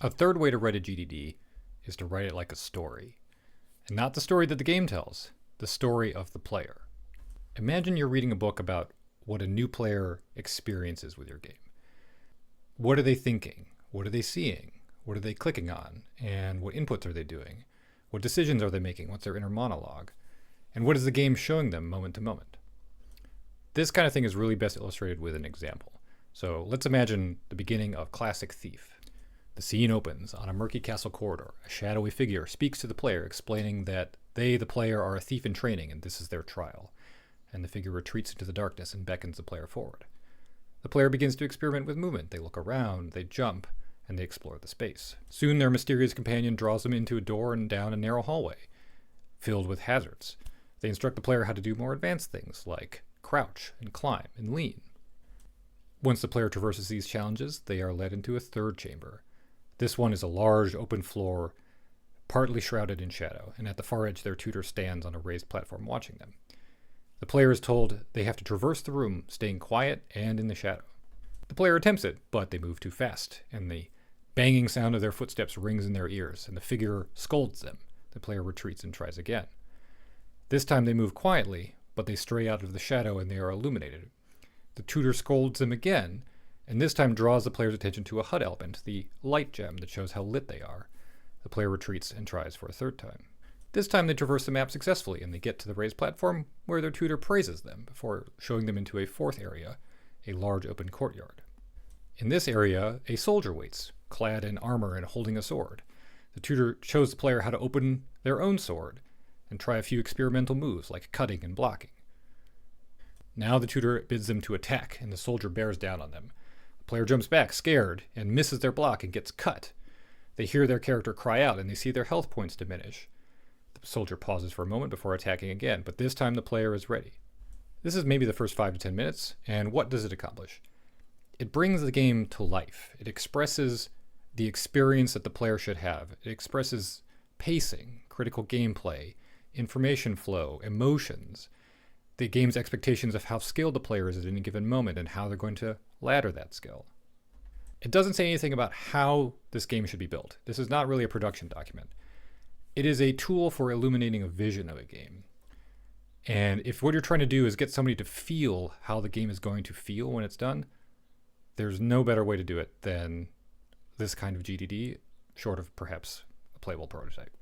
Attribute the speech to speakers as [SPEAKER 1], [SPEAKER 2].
[SPEAKER 1] A third way to write a GDD is to write it like a story. And not the story that the game tells, the story of the player. Imagine you're reading a book about what a new player experiences with your game. What are they thinking? What are they seeing? What are they clicking on? And what inputs are they doing? What decisions are they making? What's their inner monologue? And what is the game showing them moment to moment? This kind of thing is really best illustrated with an example. So let's imagine the beginning of Classic Thief. The scene opens on a murky castle corridor. A shadowy figure speaks to the player, explaining that they, the player, are a thief in training and this is their trial. And the figure retreats into the darkness and beckons the player forward. The player begins to experiment with movement. They look around, they jump, and they explore the space. Soon their mysterious companion draws them into a door and down a narrow hallway, filled with hazards. They instruct the player how to do more advanced things, like crouch and climb and lean. Once the player traverses these challenges, they are led into a third chamber. This one is a large open floor, partly shrouded in shadow, and at the far edge their tutor stands on a raised platform watching them. The player is told they have to traverse the room, staying quiet and in the shadow. The player attempts it, but they move too fast, and the banging sound of their footsteps rings in their ears, and the figure scolds them. The player retreats and tries again. This time they move quietly, but they stray out of the shadow and they are illuminated. The tutor scolds them again, and this time draws the player's attention to a HUD element, the light gem that shows how lit they are. The player retreats and tries for a third time. This time they traverse the map successfully, and they get to the raised platform where their tutor praises them before showing them into a fourth area, a large open courtyard. In this area, a soldier waits, clad in armor and holding a sword. The tutor shows the player how to open their own sword and try a few experimental moves like cutting and blocking. Now the tutor bids them to attack, and the soldier bears down on them. The player jumps back, scared, and misses their block and gets cut. They hear their character cry out, and they see their health points diminish. The soldier pauses for a moment before attacking again, but this time the player is ready. This is maybe the first 5 to 10 minutes, and what does it accomplish? It brings the game to life. It expresses the experience that the player should have. It expresses pacing, critical gameplay, information flow, emotions, the game's expectations of how skilled the player is at any given moment and how they're going to ladder that skill. It doesn't say anything about how this game should be built. This is not really a production document. It is a tool for illuminating a vision of a game. And if what you're trying to do is get somebody to feel how the game is going to feel when it's done, there's no better way to do it than this kind of GDD, short of perhaps a playable prototype.